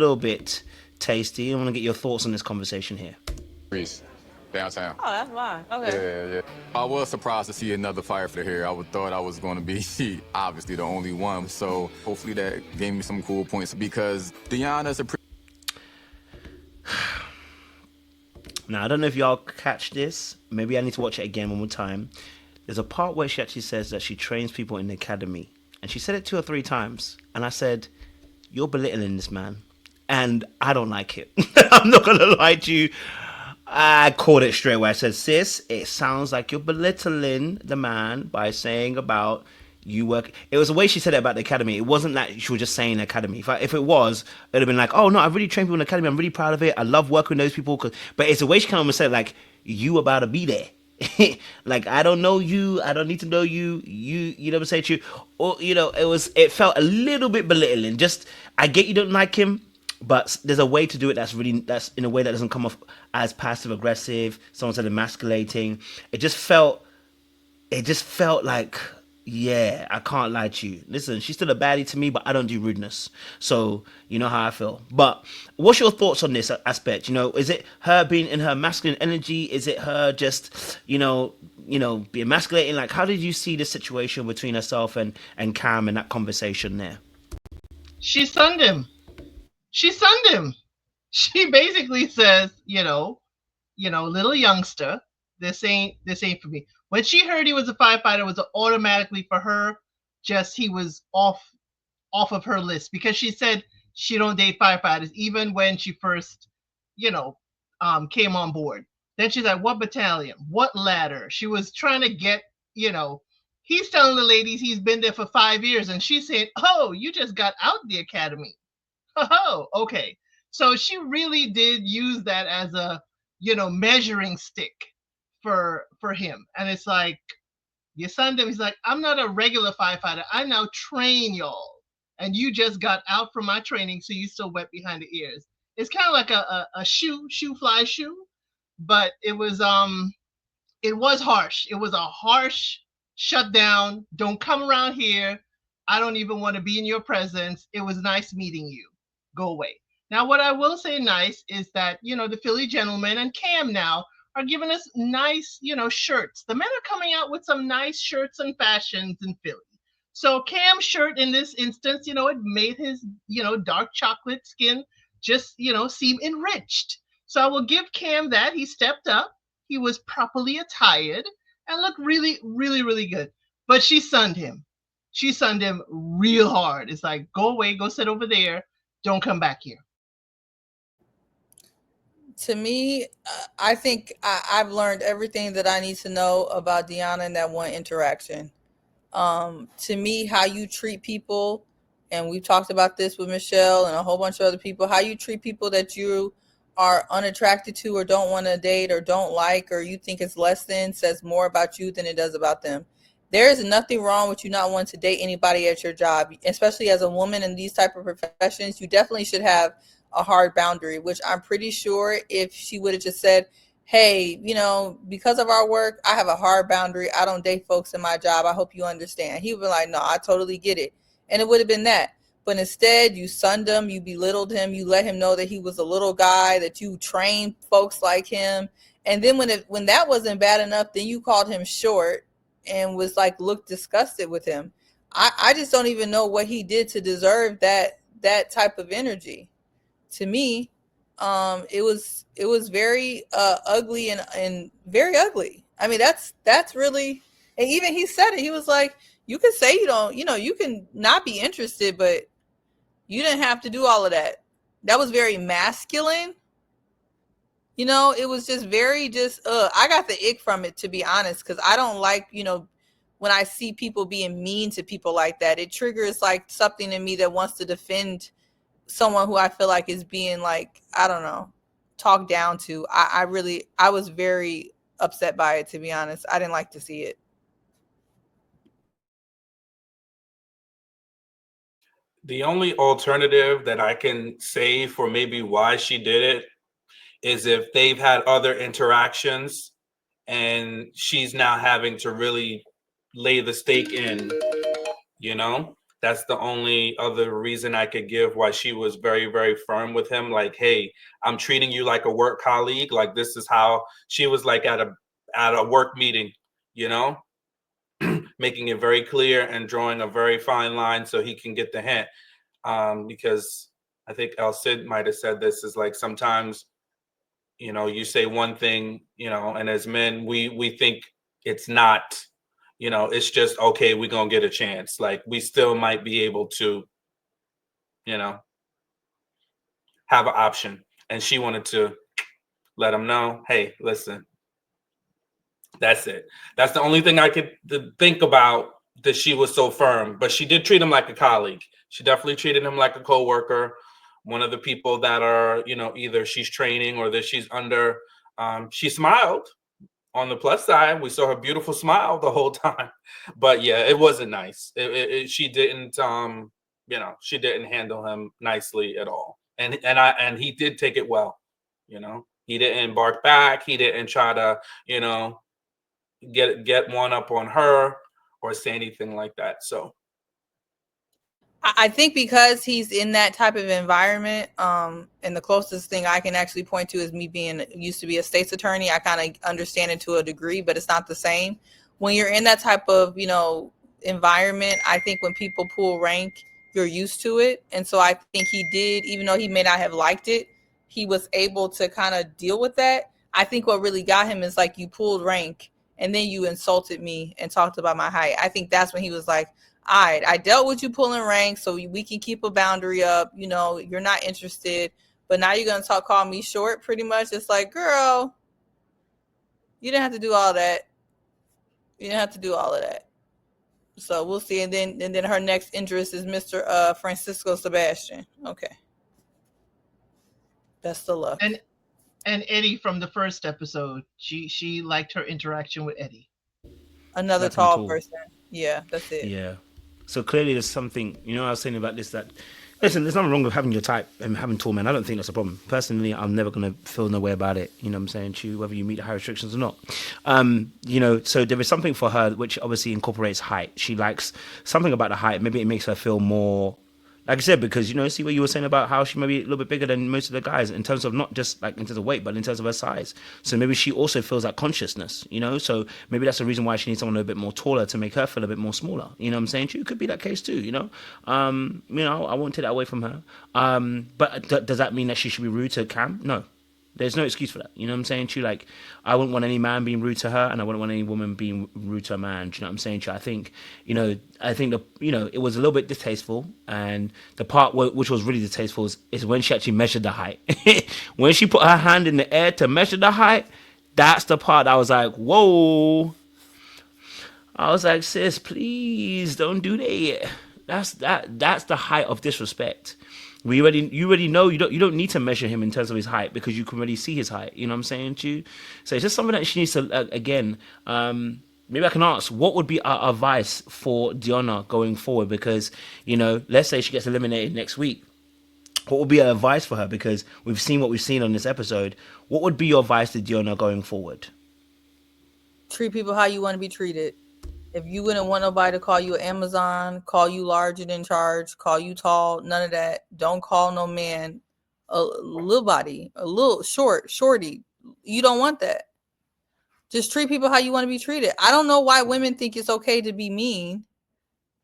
little bit tasty. I want to get your thoughts on this conversation here. Greece, downtown. Oh, that's fine. Okay. Yeah. I was surprised to see another firefighter here. Thought I was going to be obviously the only one. So hopefully that gave me some cool points because Deonna's a pretty. Now, I don't know if y'all catch this. Maybe I need to watch it again one more time. There's a part where she actually says that she trains people in the academy. And she said it 2 or 3 times. And I said, you're belittling this man. And I don't like it. I'm not going to lie to you. I called it straight away. I said, sis, it sounds like you're belittling the man by saying about you work. It was the way she said it about the academy. It wasn't that she was just saying academy. If it was, it would have been like, oh no, I really trained people in the academy. I'm really proud of it. I love working with those people. But it's the way she kind of said, like, you about to be there. Like, I don't know you. I don't need to know you. You know what I'm saying to you? Or, it felt a little bit belittling. Just, I get you don't like him, but there's a way to do it that's in a way that doesn't come off as passive aggressive. Someone said emasculating. It just felt like, yeah, I can't lie to you. Listen, she's still a baddie to me, but I don't do rudeness. So you know how I feel. But what's your thoughts on this aspect? Is it her being in her masculine energy? Is it her just, be emasculating? Like, how did you see the situation between herself and Cam in that conversation there? She sunned him. She sunned him. She basically says, little youngster, this ain't for me. When she heard he was a firefighter, it was automatically for her. Just he was off of her list because she said she don't date firefighters even when she first, came on board. Then she's like, what battalion? What ladder? She was trying to get, he's telling the ladies he's been there for 5 years, and she said, oh, you just got out the academy. Oh, okay. So she really did use that as a, measuring stick for him. And it's like, your son, he's like, I'm not a regular firefighter. I now train y'all. And you just got out from my training, so you still wet behind the ears. It's kind of like a fly shoe, but it was harsh. It was a harsh shutdown. Don't come around here. I don't even want to be in your presence. It was nice meeting you. Go away. Now, what I will say nice is that, the Philly gentleman and Cam now are giving us nice, shirts. The men are coming out with some nice shirts and fashions in Philly. So Cam's shirt in this instance, it made his, dark chocolate skin just, seem enriched. So I will give Cam that. He stepped up. He was properly attired and looked really, really, really good. But she sunned him. She sunned him real hard. It's like, go away, go sit over there. Don't come back here. To me, I think I've learned everything that I need to know about Deonna in that one interaction. To me, how you treat people, and we've talked about this with Michelle and a whole bunch of other people, how you treat people that you are unattracted to or don't want to date or don't like or you think is less than, says more about you than it does about them. There is nothing wrong with you not wanting to date anybody at your job, especially as a woman in these type of professions. You definitely should have a hard boundary, which I'm pretty sure if she would have just said, hey, because of our work, I have a hard boundary. I don't date folks in my job. I hope you understand. He would be like, no, I totally get it. And it would have been that. But instead, you sunned him, you belittled him, you let him know that he was a little guy, that you trained folks like him. And then when that wasn't bad enough, then you called him short and was like, looked disgusted with him. I just don't even know what he did to deserve that type of energy. To me, it was very ugly and very ugly. I mean, that's really, and even he said it. He was like, you can say you don't, you can not be interested, but you didn't have to do all of that. That was very masculine. It was just very I got the ick from it, to be honest, because I don't like, when I see people being mean to people like that. It triggers like something in me that wants to defend someone who I feel like is being like, I don't know, talked down to. I was very upset by it, to be honest. I didn't like to see it. The only alternative that I can say for maybe why she did it is if they've had other interactions and she's now having to really lay the stake in, That's the only other reason I could give why she was very, very firm with him. Like, hey, I'm treating you like a work colleague. Like, this is how she was like at a work meeting, you know, making it very clear and drawing a very fine line so he can get the hint. Because I think El Cid might have said this is like sometimes, you know, you say one thing, you know, and as men, we think it's not, you know, it's just okay, we're gonna get a chance. Like we still might be able to, you know, have an option. And she wanted to let him know, hey, listen, that's it. That's the only thing I could think about that she was so firm. But she did treat him like a colleague. She definitely treated him like a coworker, one of the people that are, you know, either she's training or that she's under. She smiled. On the plus side, we saw her beautiful smile the whole time. But yeah, it wasn't nice. She didn't, you know, she didn't handle him nicely at all. And he did take it well. You know, he didn't bark back. He didn't try to, you know, get one up on her or say anything like that. So I think because he's in that type of environment, and the closest thing I can actually point to is me being used to be a state's attorney. I kind of understand it to a degree, but it's not the same. When you're in that type of, you know, environment, I think when people pull rank, you're used to it. And so I think he did, even though he may not have liked it, he was able to kind of deal with that. I think what really got him is like, you pulled rank and then you insulted me and talked about my height. I think that's when he was like, all right, I dealt with you pulling rank so we can keep a boundary up. You know, you're not interested, but now you're going to call me short pretty much. It's like, girl, you didn't have to do all that. You didn't have to do all of that. So we'll see. And then her next interest is Mr. Francisco Sebastian. Okay. Best of luck. And Eddie from the first episode, she liked her interaction with Eddie. Another tall person. Yeah, that's it. Yeah. So clearly there's something, you know, I was saying about this, that, listen, there's nothing wrong with having your type and having tall men. I don't think that's a problem. Personally, I'm never going to feel no way about it. You know what I'm saying to you, whether you meet the high restrictions or not. You know, so there is something for her, which obviously incorporates height. She likes something about the height. Maybe it makes her feel more, like I said, because, you know, see what you were saying about how she may be a little bit bigger than most of the guys in terms of not just like in terms of weight, but in terms of her size. So maybe she also feels that consciousness, you know? So maybe that's the reason why she needs someone a bit more taller to make her feel a bit more smaller. You know what I'm saying? It could be that case too, you know? You know, I won't take that away from her. But does that mean that she should be rude to Cam? No. There's no excuse for that. You know what I'm saying to you? Like, I wouldn't want any man being rude to her, and I wouldn't want any woman being rude to a man. Do you know what I'm saying to you? I think it was a little bit distasteful, and the part which was really distasteful is when she actually measured the height. When she put her hand in the air to measure the height, that's the part I was like, whoa. I was like, sis, please don't do that. That's the height of disrespect. You already know you don't need to measure him in terms of his height because you can already see his height. You know what I'm saying to you? So it's just something that she needs to again. Maybe I can ask, what would be our advice for Deonna going forward? Because, you know, let's say she gets eliminated next week. What would be our advice for her? Because we've seen what we've seen on this episode. What would be your advice to Deonna going forward? Treat people how you want to be treated. If you wouldn't want nobody to call you an Amazon, call you larger than charge, call you tall, none of that. Don't call no man a little body, a little shorty. You don't want that. Just treat people how you want to be treated. I don't know why women think it's okay to be mean,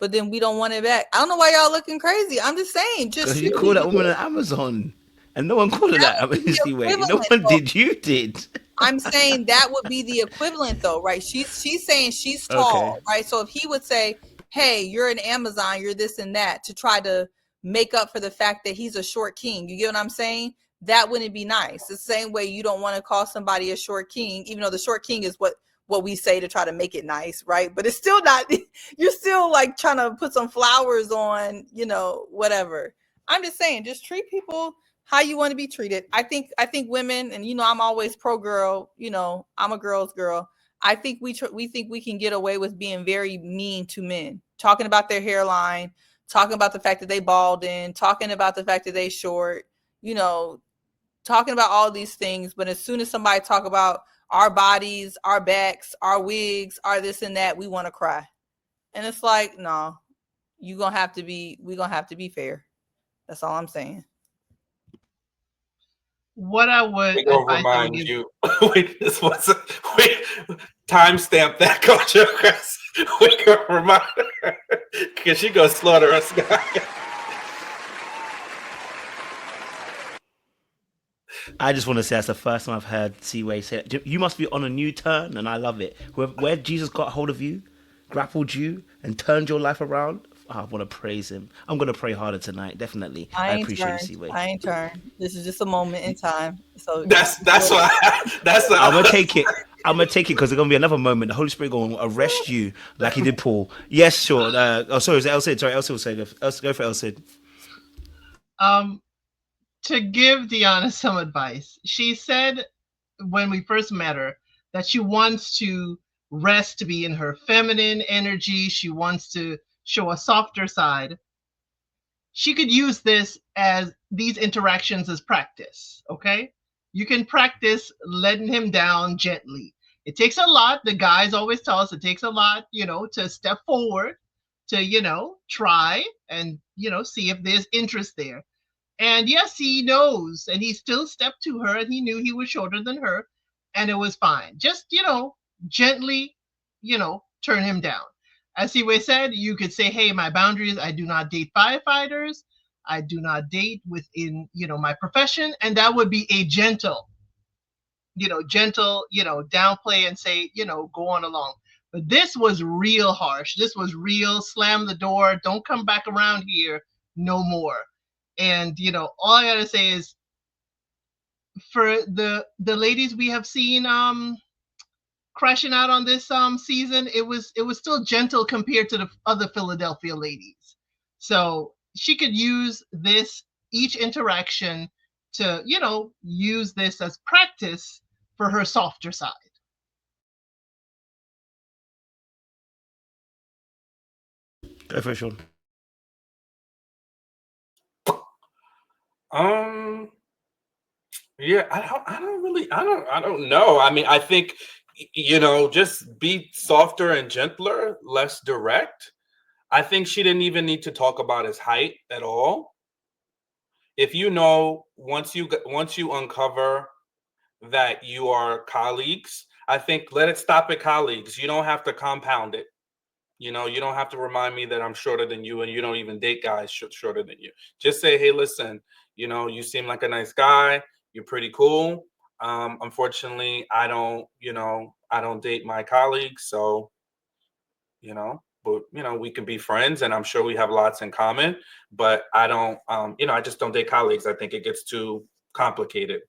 but then we don't want it back. I don't know why y'all looking crazy. I'm just saying. Just you call that woman an Amazon, and no one called her that. I mean, see, wait, no one did. You did. I'm saying that would be the equivalent, though, right? She's saying she's tall, okay, right? So if he would say, "Hey, you're an Amazon, you're this and that," to try to make up for the fact that he's a short king, you get what I'm saying? That wouldn't be nice. The same way you don't want to call somebody a short king, even though the short king is what we say to try to make it nice, right? But it's still not. You're still like trying to put some flowers on, you know, whatever. I'm just saying, just treat people how you want to be treated. I think women, and you know, I'm always pro girl. You know, I'm a girl's girl. I think we think we can get away with being very mean to men, talking about their hairline, talking about the fact that they balding, talking about the fact that they short. You know, talking about all these things. But as soon as somebody talk about our bodies, our backs, our wigs, our this and that, we want to cry. And it's like, no, we're gonna have to be fair. That's all I'm saying. What I would We gonna advise I would remind give. you. Wait, this was wait. Timestamp that, Culture Chris. We gonna remind her because she gonna slaughter us, guys. I just want to say that's the first time I've heard Seaway say it. You must be on a new turn, and I love it. Where Jesus got hold of you, grappled you, and turned your life around. I want to praise him. I'm going to pray harder tonight, definitely. I appreciate you, Seaway. I ain't turned. This is just a moment in time. So That's why. That's I'm going to take it. I'm going to take it because there's going to be another moment. The Holy Spirit going to arrest you like he did Paul. Yes, sure. Sorry, was it El Cid? Sorry, El Cid will say go for El Cid. To give Deonna some advice, she said when we first met her that she wants to rest, to be in her feminine energy. She wants to show a softer side. She could use these interactions as practice. Okay, you can practice letting him down gently. It takes a lot. The guys always tell us it takes a lot, to step forward, to try and see if there's interest there. And yes, he knows, and he still stepped to her, and he knew he was shorter than her, and it was fine. Just, gently, turn him down. As Seaway said, you could say, hey, my boundaries, I do not date firefighters. I do not date within, my profession. And that would be a gentle, downplay and say, go on along. But this was real harsh. This was real, slam the door, don't come back around here no more. And all I gotta say is, for the ladies we have seen crashing out on this season, it was still gentle compared to the other Philadelphia ladies. So she could use each interaction to use this as practice for her softer side. Go for it, Sean. Yeah, I don't know. I mean, I think, just be softer and gentler, less direct. I think she didn't even need to talk about his height at all. If once you uncover that you are colleagues, I think let it stop at colleagues. You don't have to compound it. You don't have to remind me that I'm shorter than you, and you don't even date guys shorter than you. Just say, hey, listen, you seem like a nice guy. You're pretty cool. Unfortunately, I don't date my colleagues. So, but we can be friends, and I'm sure we have lots in common, but I don't, I just don't date colleagues. I think it gets too complicated.